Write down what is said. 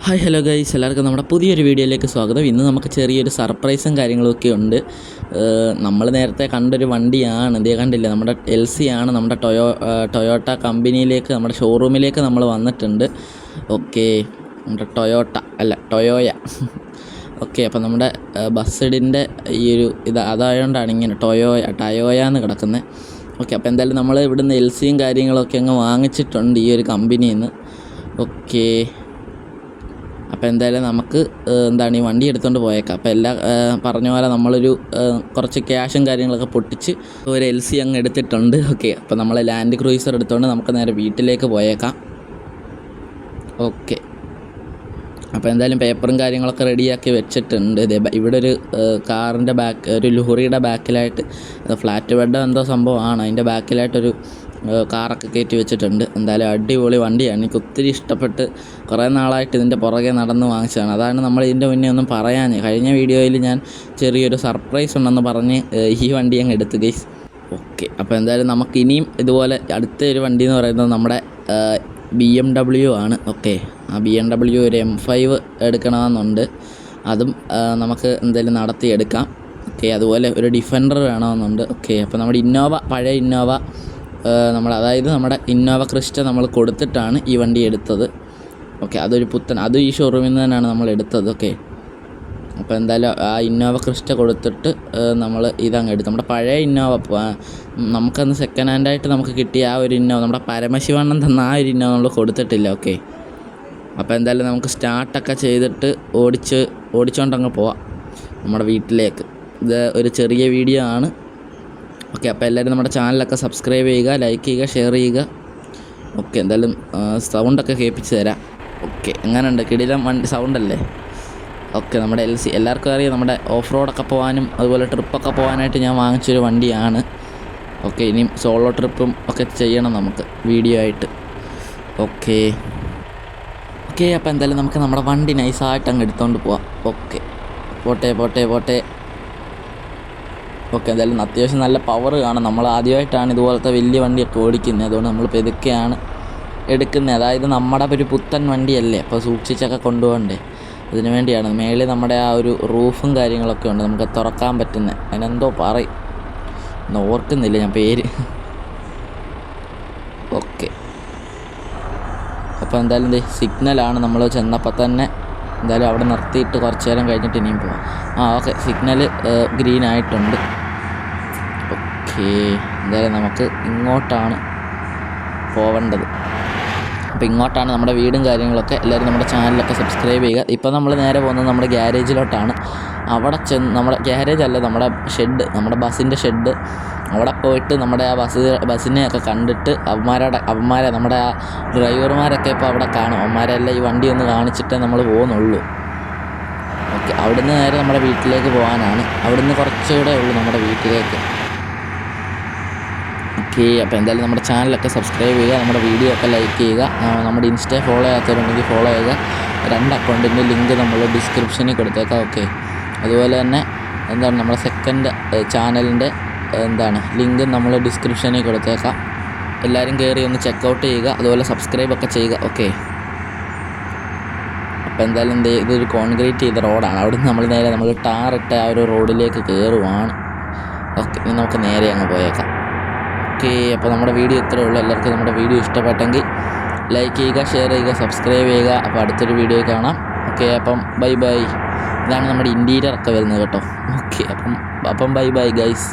Hi hello guys, എല്ലാവർക്കും നമ്മുടെ പുതിയൊരു വീഡിയോയിലേക്ക് സ്വാഗതം. ഇന്ന് നമുക്ക് ചെറിയൊരു സർപ്രൈസും കാര്യങ്ങളൊക്കെ ഉണ്ട്. നമ്മൾ നേരത്തെ കണ്ടൊരു വണ്ടിയാണ്, ഇതേ കണ്ടില്ലേ, നമ്മുടെ LC ആണ്. നമ്മുടെ ടൊയോട്ട കമ്പനിയിലേക്ക്, നമ്മുടെ ഷോറൂമിലേക്ക് നമ്മൾ വന്നിട്ടുണ്ട്. ഓക്കെ, നമ്മുടെ ടൊയോയ ഓക്കെ. അപ്പോൾ നമ്മുടെ ബസ്സിഡിൻ്റെ ഈ ഒരു അതായതുകൊണ്ടാണ് ഇങ്ങനെ ടയോയ എന്ന് കിടക്കുന്നത്. ഓക്കെ, അപ്പോൾ എന്തായാലും നമ്മൾ ഇവിടുന്ന് LCയും കാര്യങ്ങളൊക്കെ അങ്ങ് വാങ്ങിച്ചിട്ടുണ്ട് ഈ ഒരു കമ്പനിയിൽ നിന്ന്. ഓക്കെ, അപ്പോൾ എന്തായാലും നമുക്ക് ഈ വണ്ടി എടുത്തുകൊണ്ട് പോയേക്കാം. അപ്പോൾ പറഞ്ഞ പോലെ നമ്മളൊരു കുറച്ച് ക്യാഷും കാര്യങ്ങളൊക്കെ പൊട്ടിച്ച് ഒരു LC അങ്ങ് എടുത്തിട്ടുണ്ട്. ഓക്കെ, അപ്പോൾ നമ്മൾ ലാൻഡ് ക്രൂയിസർ എടുത്തുകൊണ്ട് നമുക്ക് നേരെ വീട്ടിലേക്ക് പോയേക്കാം. ഓക്കെ, അപ്പോൾ എന്തായാലും പേപ്പറും കാര്യങ്ങളൊക്കെ റെഡിയാക്കി വെച്ചിട്ടുണ്ട്. ഇവിടെ ഒരു കാറിൻ്റെ ഒരു ലോറിയുടെ ബാക്കിലായിട്ട് ഫ്ലാറ്റ് ബെഡ് എന്തോ സംഭവമാണ്, അതിൻ്റെ ബാക്കിലായിട്ടൊരു കാറൊക്കെ കയറ്റി വെച്ചിട്ടുണ്ട്. എന്തായാലും അടിപൊളി വണ്ടിയാണ്, എനിക്ക് ഒത്തിരി ഇഷ്ടപ്പെട്ട് കുറേ നാളായിട്ട് ഇതിൻ്റെ പുറകെ നടന്ന് വാങ്ങിച്ചതാണ്. അതാണ് നമ്മൾ ഇതിൻ്റെ മുന്നേ ഒന്നും പറയാഞ്ഞ്. കഴിഞ്ഞ വീഡിയോയിൽ ഞാൻ ചെറിയൊരു സർപ്രൈസ് ഉണ്ടെന്ന് പറഞ്ഞ് ഈ വണ്ടി അങ്ങ് എടുത്തു ഗൈസ്. ഓക്കെ, അപ്പോൾ എന്തായാലും നമുക്ക് ഇനിയും ഇതുപോലെ അടുത്ത ഒരു വണ്ടി എന്ന് പറയുന്നത് നമ്മുടെ BMW ആണ്. ഓക്കെ, ആ BMW ഒരു M5 എടുക്കണമെന്നുണ്ട്, അതും നമുക്ക് എന്തായാലും നടത്തിയെടുക്കാം. ഓക്കെ, അതുപോലെ ഒരു ഡിഫൻഡർ വേണമെന്നുണ്ട്. ഓക്കെ, അപ്പോൾ നമ്മുടെ പഴയ ഇന്നോവ അതായത് നമ്മുടെ ഇന്നോവ ക്രിസ്റ്റ നമ്മൾ കൊടുത്തിട്ടാണ് ഈ വണ്ടി എടുത്തത്. ഓക്കെ, അതൊരു അതും ഈ ഷോറൂമിൽ നിന്ന് തന്നെയാണ് നമ്മൾ എടുത്തത്. ഓക്കെ, അപ്പോൾ എന്തായാലും ആ ഇന്നോവ ക്രിസ്റ്റ കൊടുത്തിട്ട് നമ്മൾ ഇതങ്ങ് എടുത്തു. നമ്മുടെ പഴയ ഇന്നോവ നമുക്കന്ന് സെക്കൻഡ് ഹാൻഡായിട്ട് നമുക്ക് കിട്ടിയ ആ ഒരു ഇന്നോവ, നമ്മുടെ പരമശിവണ്ണൻ തന്ന ആ ഒരു ഇന്നോവ നമ്മൾ കൊടുത്തിട്ടില്ല. ഓക്കെ, അപ്പോൾ എന്തായാലും നമുക്ക് സ്റ്റാർട്ടൊക്കെ ചെയ്തിട്ട് ഓടിച്ചുകൊണ്ടങ്ങ് പോവാം നമ്മുടെ വീട്ടിലേക്ക്. ഇത് ഒരു ചെറിയ വീഡിയോ ആണ്. ഓക്കെ, അപ്പോൾ എല്ലാവരും നമ്മുടെ ചാനലൊക്കെ സബ്സ്ക്രൈബ് ചെയ്യുക, ലൈക്ക് ചെയ്യുക, ഷെയർ ചെയ്യുക. ഓക്കെ, എന്തായാലും സൗണ്ടൊക്കെ കേൾപ്പിച്ച് തരാം. ഓക്കെ, എങ്ങനെയുണ്ട്? കിടിലം വണ്ടി സൗണ്ടല്ലേ? ഓക്കെ, നമ്മുടെ LC എല്ലാവർക്കും അറിയാം, നമ്മുടെ ഓഫ് റോഡൊക്കെ പോകാനും അതുപോലെ ട്രിപ്പൊക്കെ പോകാനായിട്ട് ഞാൻ വാങ്ങിച്ചൊരു വണ്ടിയാണ്. ഓക്കെ, ഇനിയും സോളോ ട്രിപ്പും ഒക്കെ ചെയ്യണം നമുക്ക് വീഡിയോ ആയിട്ട്. ഓക്കെ, അപ്പോൾ എന്തായാലും നമുക്ക് നമ്മുടെ വണ്ടി നൈസായിട്ട് അങ്ങ് എടുത്തുകൊണ്ട് പോവാം. ഓക്കെ, പോട്ടെ. ഓക്കെ, എന്തായാലും അത്യാവശ്യം നല്ല പവർ കാണും. നമ്മൾ ആദ്യമായിട്ടാണ് ഇതുപോലത്തെ വലിയ വണ്ടിയൊക്കെ ഓടിക്കുന്നത്, അതുകൊണ്ട് നമ്മൾ പെതുക്കെയാണ് എടുക്കുന്നത്. അതായത് നമ്മുടെ ഒരു പുത്തൻ വണ്ടിയല്ലേ, അപ്പോൾ സൂക്ഷിച്ചൊക്കെ കൊണ്ടുപോകണ്ടേ, അതിനു വേണ്ടിയാണ്. മേളിൽ നമ്മുടെ ആ ഒരു റൂഫും കാര്യങ്ങളൊക്കെ ഉണ്ട്, നമുക്ക് തുറക്കാൻ പറ്റുന്നത്. അതിനെന്തോ പറയും, ഓർക്കുന്നില്ല ഞാൻ പേര്. ഓക്കെ, അപ്പോൾ എന്തായാലും സിഗ്നലാണ് നമ്മൾ ചെന്നപ്പോൾ തന്നെ. എന്തായാലും അവിടെ നിർത്തിയിട്ട് കുറച്ച് നേരം കഴിഞ്ഞിട്ട് ഇനിയും പോവാം. ഓക്കെ, സിഗ്നൽ ഗ്രീൻ ആയിട്ടുണ്ട്. ഓക്കെ, എന്തായാലും നമുക്ക് ഇങ്ങോട്ടാണ് പോവേണ്ടത്. അപ്പോൾ ഇങ്ങോട്ടാണ് നമ്മുടെ വീടും കാര്യങ്ങളൊക്കെ. എല്ലാവരും നമ്മുടെ ചാനലൊക്കെ സബ്സ്ക്രൈബ് ചെയ്യുക. ഇപ്പോൾ നമ്മൾ നേരെ പോകുന്നത് നമ്മുടെ ഗ്യാരേജിലോട്ടാണ്. അവിടെ നമ്മുടെ ഗ്യാരേജ് അല്ല, നമ്മുടെ ഷെഡ്, നമ്മുടെ ബസ്സിൻ്റെ ഷെഡ്. അവിടെ പോയിട്ട് നമ്മുടെ ആ ബസ്സിനെയൊക്കെ കണ്ടിട്ട് അവന്മാരെ നമ്മുടെ ആ ഡ്രൈവർമാരൊക്കെ ഇപ്പോൾ അവിടെ കാണും. അവന്മാരെല്ലാം ഈ വണ്ടി ഒന്ന് കാണിച്ചിട്ടേ നമ്മൾ പോകുന്നുള്ളൂ. ഓക്കെ, അവിടുന്ന് നേരെ നമ്മുടെ വീട്ടിലേക്ക് പോകാനാണ്. അവിടുന്ന് കുറച്ചുകൂടെ ഉള്ളൂ നമ്മുടെ വീട്ടിലേക്ക്. ഓക്കെ, അപ്പോൾ എന്തായാലും നമ്മുടെ ചാനലൊക്കെ സബ്സ്ക്രൈബ് ചെയ്യുക, നമ്മുടെ വീഡിയോ ഒക്കെ ലൈക്ക് ചെയ്യുക. നമ്മുടെ ഇൻസ്റ്റ ഫോളോ ചെയ്യാത്തവരുണ്ടെങ്കിൽ ഫോളോ ചെയ്യുക. 2 അക്കൗണ്ടിൻ്റെ ലിങ്ക് നമ്മൾ ഡിസ്ക്രിപ്ഷനിൽ കൊടുത്തേക്കാം. ഓക്കെ, അതുപോലെ തന്നെ നമ്മുടെ സെക്കൻഡ് ചാനലിൻ്റെ ലിങ്ക് നമ്മൾ ഡിസ്ക്രിപ്ഷനിൽ കൊടുത്തേക്കാം. എല്ലാവരും കയറി ഒന്ന് ചെക്കൗട്ട് ചെയ്യുക, അതുപോലെ സബ്സ്ക്രൈബൊക്കെ ചെയ്യുക. ഓക്കെ, അപ്പോൾ എന്തായാലും ഇതൊരു കോൺക്രീറ്റ് ചെയ്ത റോഡാണ്. അവിടെ നിന്ന് നമ്മൾ ടാറിട്ട ആ ഒരു റോഡിലേക്ക് കയറുവാണ്. ഓക്കെ, ഇനി നമുക്ക് നേരെ അങ്ങ് പോയേക്കാം. ഓക്കെ, അപ്പോൾ നമ്മുടെ വീഡിയോ ഇത്രയേ ഉള്ളൂ. എല്ലാവർക്കും നമ്മുടെ വീഡിയോ ഇഷ്ടപ്പെട്ടെങ്കിൽ ലൈക്ക് ചെയ്യുക, ഷെയർ ചെയ്യുക, സബ്സ്ക്രൈബ് ചെയ്യുക. അപ്പോൾ അടുത്തൊരു വീഡിയോ കാണാം. ഓക്കെ, അപ്പം ബൈ. ഇതാണ് നമ്മുടെ ഇൻറ്റീരിയർ ഒക്കെ വരുന്നത് കേട്ടോ. ഓക്കെ, അപ്പം ബൈ ഗൈസ്.